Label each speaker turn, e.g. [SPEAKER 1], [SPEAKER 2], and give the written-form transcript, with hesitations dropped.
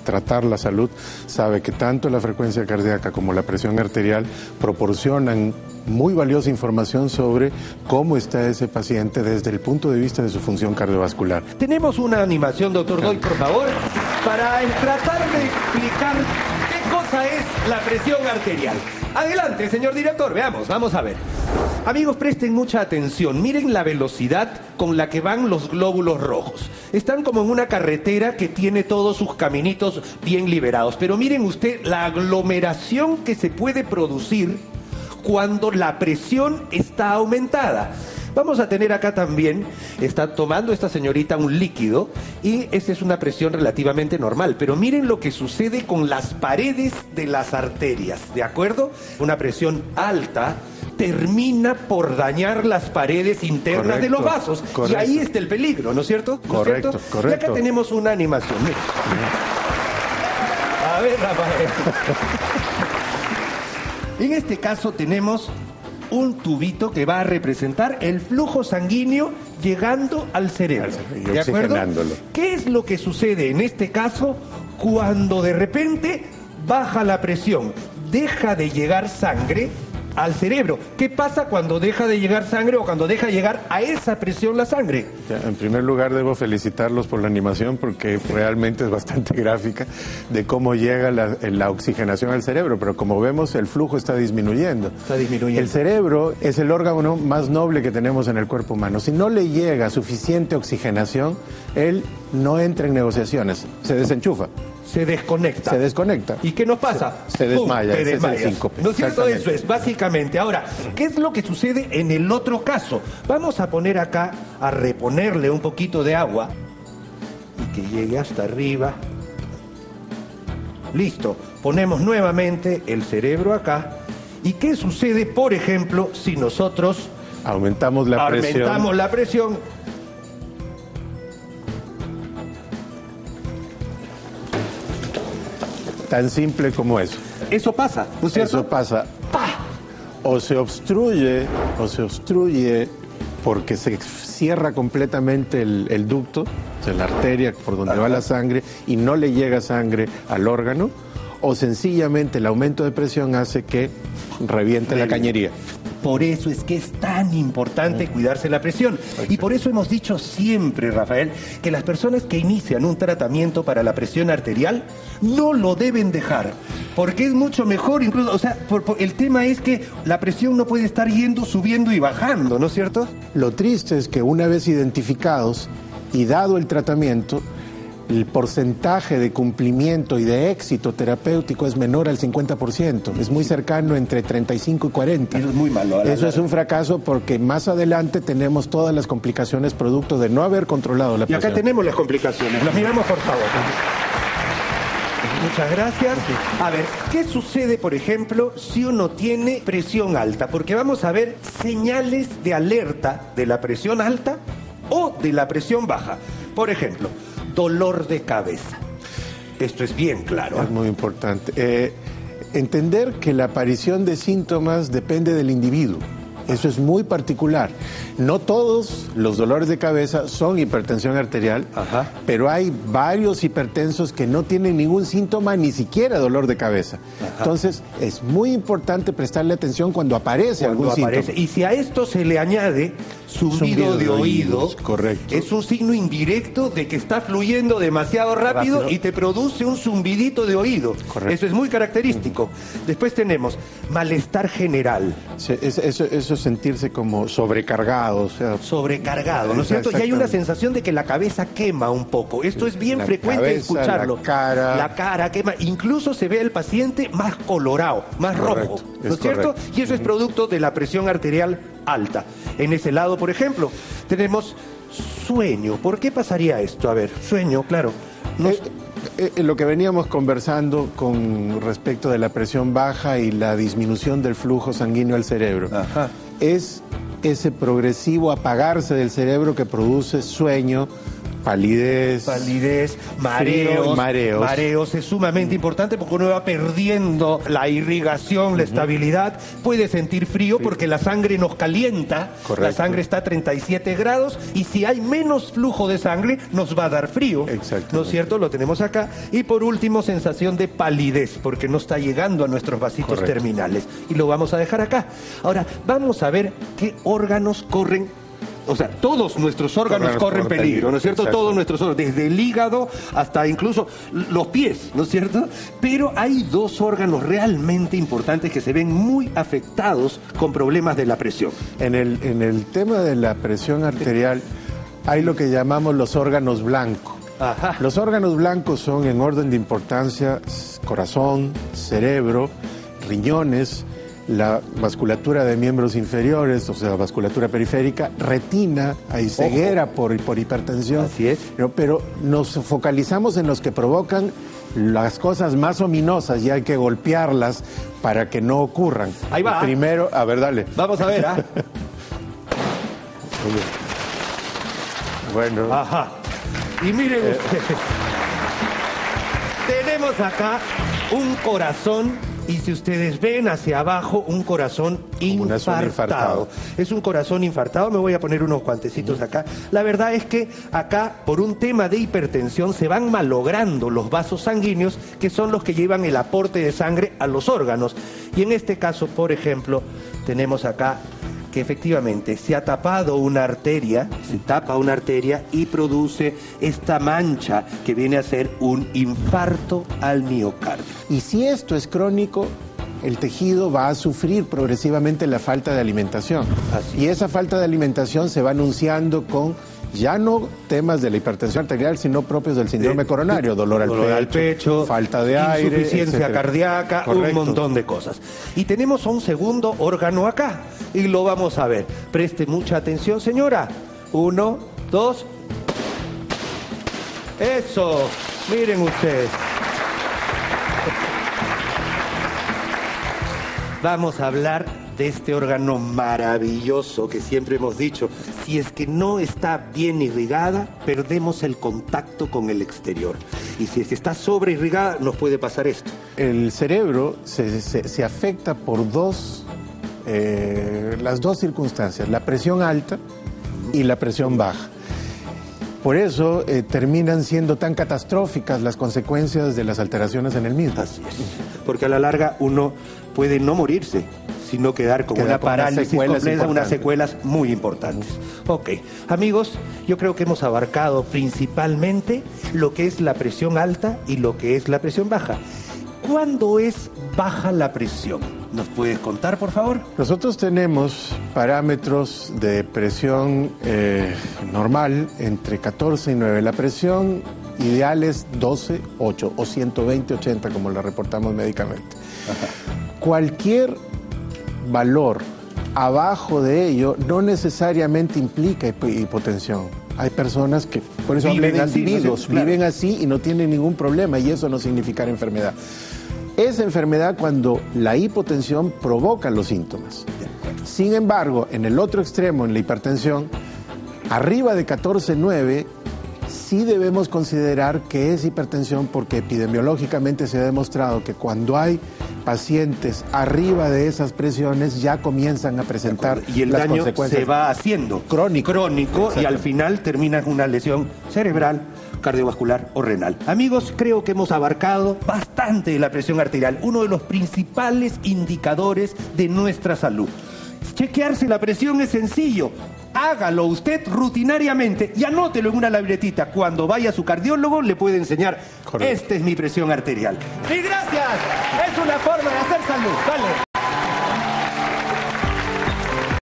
[SPEAKER 1] tratar la salud sabe que tanto la frecuencia cardíaca como la presión arterial proporcionan muy valiosa información sobre cómo está ese paciente desde el punto de vista de su función cardiovascular.
[SPEAKER 2] Tenemos una animación, doctor Doy, por favor, para tratar de explicar qué cosa es la presión arterial. Adelante, señor director, veamos, vamos a ver. Amigos, presten mucha atención. Miren la velocidad con la que van los glóbulos rojos. Están como en una carretera que tiene todos sus caminitos bien liberados. Pero miren usted la aglomeración que se puede producir cuando la presión está aumentada. Vamos a tener acá también, está tomando esta señorita un líquido y esa es una presión relativamente normal. Pero miren lo que sucede con las paredes de las arterias, ¿de acuerdo? Una presión alta termina por dañar las paredes internas de los vasos. Correcto. Y ahí está el peligro, ¿no es cierto?
[SPEAKER 1] Correcto, correcto.
[SPEAKER 2] Y acá tenemos una animación. A ver, Rafael. En este caso tenemos un tubito que va a representar el flujo sanguíneo llegando al cerebro. ¿De acuerdo? ¿Qué es lo que sucede en este caso cuando de repente baja la presión? Deja de llegar sangre al cerebro. ¿Qué pasa cuando deja de llegar sangre o cuando deja de llegar a esa presión la sangre?
[SPEAKER 1] En primer lugar, debo felicitarlos por la animación porque realmente es bastante gráfica de cómo llega la oxigenación al cerebro, pero como vemos el flujo está disminuyendo.
[SPEAKER 2] Está disminuyendo.
[SPEAKER 1] El cerebro es el órgano más noble que tenemos en el cuerpo humano. Si no le llega suficiente oxigenación, él no entra en negociaciones, se desenchufa.
[SPEAKER 2] Se desconecta.
[SPEAKER 1] Se desconecta.
[SPEAKER 2] ¿Y qué nos pasa?
[SPEAKER 1] Se desmaya.
[SPEAKER 2] Te desmayas.
[SPEAKER 1] Es el síncope.
[SPEAKER 2] ¿No es cierto? Eso es, básicamente. Ahora, ¿qué es lo que sucede en el otro caso? Vamos a poner acá, a reponerle un poquito de agua y que llegue hasta arriba. Listo. Ponemos nuevamente el cerebro acá. ¿Y qué sucede, por ejemplo, si nosotros
[SPEAKER 1] aumentamos la
[SPEAKER 2] presión?
[SPEAKER 1] Tan simple como eso.
[SPEAKER 2] Eso pasa, ¿no es cierto?
[SPEAKER 1] Eso pasa.
[SPEAKER 2] ¡Pah!
[SPEAKER 1] O se obstruye porque se cierra completamente el ducto, o sea, la arteria por donde va la sangre y no le llega sangre al órgano, o sencillamente el aumento de presión hace que reviente la cañería.
[SPEAKER 2] Por eso es que es tan importante cuidarse la presión. Y por eso hemos dicho siempre, Rafael, que las personas que inician un tratamiento para la presión arterial no lo deben dejar. Porque es mucho mejor, incluso, o sea, el tema es que la presión no puede estar subiendo y bajando, ¿no es cierto?
[SPEAKER 1] Lo triste es que una vez identificados y dado el tratamiento, el porcentaje de cumplimiento y de éxito terapéutico es menor al 50%. Es muy cercano entre 35 y 40.
[SPEAKER 2] Eso es muy malo.
[SPEAKER 1] Eso es un fracaso porque más adelante tenemos todas las complicaciones producto de no haber controlado la presión.
[SPEAKER 2] Y acá tenemos las complicaciones. Las miramos, por favor. Muchas gracias. A ver, ¿qué sucede, por ejemplo, si uno tiene presión alta? Porque vamos a ver señales de alerta de la presión alta o de la presión baja. Por ejemplo, dolor de cabeza. Esto es bien claro.
[SPEAKER 1] Es muy importante. Entender que la aparición de síntomas depende del individuo. Eso es muy particular. No todos los dolores de cabeza son hipertensión arterial, pero hay varios hipertensos que no tienen ningún síntoma, ni siquiera dolor de cabeza. Entonces, es muy importante prestarle atención cuando aparece algún síntoma.
[SPEAKER 2] Y si a esto se le añade zumbido de oído,
[SPEAKER 1] correcto,
[SPEAKER 2] es un signo indirecto de que está fluyendo demasiado rápido y te produce un zumbidito de oído.
[SPEAKER 1] Correcto.
[SPEAKER 2] Eso es muy característico. Después tenemos malestar general.
[SPEAKER 1] Sí, eso es sentirse como sobrecargado. O sea,
[SPEAKER 2] sobrecargado, ¿no es cierto? Y hay una sensación de que la cabeza quema un poco. Esto es bien frecuente escucharlo.
[SPEAKER 1] La
[SPEAKER 2] cara quema. Incluso se ve al paciente más colorado, más rojo, ¿no es cierto? Y eso es producto de la presión arterial alta. En ese lado, por ejemplo, tenemos sueño. ¿Por qué pasaría esto? A ver, sueño, claro.
[SPEAKER 1] Lo que veníamos conversando con respecto de la presión baja y la disminución del flujo sanguíneo al cerebro. Es ese progresivo apagarse del cerebro que produce sueño, Palidez,
[SPEAKER 2] mareos.
[SPEAKER 1] Mareos.
[SPEAKER 2] Mareos es sumamente importante porque uno va perdiendo la irrigación, la estabilidad. Puede sentir frío porque la sangre nos calienta.
[SPEAKER 1] Correcto.
[SPEAKER 2] La sangre está a 37 grados y si hay menos flujo de sangre nos va a dar frío.
[SPEAKER 1] Exacto.
[SPEAKER 2] ¿No es cierto? Lo tenemos acá. Y por último, sensación de palidez porque no está llegando a nuestros vasitos terminales. Y lo vamos a dejar acá. Ahora, vamos a ver qué órganos corren. O sea, todos nuestros órganos corren peligro, ¿no es cierto?
[SPEAKER 1] Exacto.
[SPEAKER 2] Todos nuestros órganos, desde el hígado hasta incluso los pies, ¿no es cierto? Pero hay dos órganos realmente importantes que se ven muy afectados con problemas de la presión.
[SPEAKER 1] En el tema de la presión arterial hay lo que llamamos los órganos blancos.
[SPEAKER 2] Ajá.
[SPEAKER 1] Los órganos blancos son en orden de importancia corazón, cerebro, riñones, la vasculatura de miembros inferiores, o sea, la vasculatura periférica, retina, hay ceguera por hipertensión.
[SPEAKER 2] Así es.
[SPEAKER 1] Pero nos focalizamos en los que provocan las cosas más ominosas y hay que golpearlas para que no ocurran.
[SPEAKER 2] Ahí va.
[SPEAKER 1] Primero, a ver, dale.
[SPEAKER 2] Vamos a ver, ¿ah?
[SPEAKER 1] Bueno.
[SPEAKER 2] Ajá. Y miren ustedes. Tenemos acá un corazón. Y si ustedes ven hacia abajo, un corazón infartado. Es un corazón infartado. Me voy a poner unos guantecitos acá. La verdad es que acá, por un tema de hipertensión, se van malogrando los vasos sanguíneos, que son los que llevan el aporte de sangre a los órganos. Y en este caso, por ejemplo, tenemos acá que efectivamente se ha tapado una arteria, se tapa una arteria y produce esta mancha que viene a ser un infarto al miocardio.
[SPEAKER 1] Y si esto es crónico, el tejido va a sufrir progresivamente la falta de alimentación.
[SPEAKER 2] Así
[SPEAKER 1] y esa falta de alimentación se va anunciando con ya no temas de la hipertensión arterial, sino propios del síndrome coronario, dolor al pecho, falta de aire,
[SPEAKER 2] insuficiencia
[SPEAKER 1] etcétera.
[SPEAKER 2] cardíaca,
[SPEAKER 1] Correcto.
[SPEAKER 2] un montón de cosas. Y tenemos un segundo órgano acá y lo vamos a ver. Preste mucha atención, señora. 1, 2. Eso. Miren ustedes. Vamos a hablar de este órgano maravilloso que siempre hemos dicho, si es que no está bien irrigada, perdemos el contacto con el exterior. Y si es que está sobreirrigada, nos puede pasar esto.
[SPEAKER 1] El cerebro se afecta por las dos circunstancias, la presión alta y la presión baja. Por eso terminan siendo tan catastróficas las consecuencias de las alteraciones en el mismo.
[SPEAKER 2] Así es. Porque a la larga uno puede no morirse, sino quedar con una parálisis completa, unas secuelas muy importantes. Ok, amigos, yo creo que hemos abarcado principalmente lo que es la presión alta y lo que es la presión baja. ¿Cuándo es baja la presión? ¿Nos puedes contar, por favor?
[SPEAKER 1] Nosotros tenemos parámetros de presión normal entre 14 y 9. La presión ideal es 12, 8 o 120, 80, como la reportamos médicamente.
[SPEAKER 2] Ajá.
[SPEAKER 1] Cualquier valor abajo de ello no necesariamente implica hipotensión. Hay personas que, por eso hablé de individuos, viven así y no tienen ningún problema y eso no significa enfermedad. Es enfermedad cuando la hipotensión provoca los síntomas. Sin embargo, en el otro extremo, en la hipertensión, arriba de 14,9, sí debemos considerar que es hipertensión porque epidemiológicamente se ha demostrado que cuando hay pacientes arriba de esas presiones ya comienzan a presentar
[SPEAKER 2] y el
[SPEAKER 1] las
[SPEAKER 2] daño
[SPEAKER 1] consecuencias.
[SPEAKER 2] Se va haciendo crónico y al final termina en una lesión cerebral, cardiovascular o renal. Amigos, creo que hemos abarcado bastante la presión arterial, uno de los principales indicadores de nuestra salud. Chequearse la presión es sencillo. Hágalo usted rutinariamente y anótelo en una libretita. Cuando vaya a su cardiólogo le puede enseñar, esta es mi presión arterial. Y gracias, es una forma de hacer salud. Vale.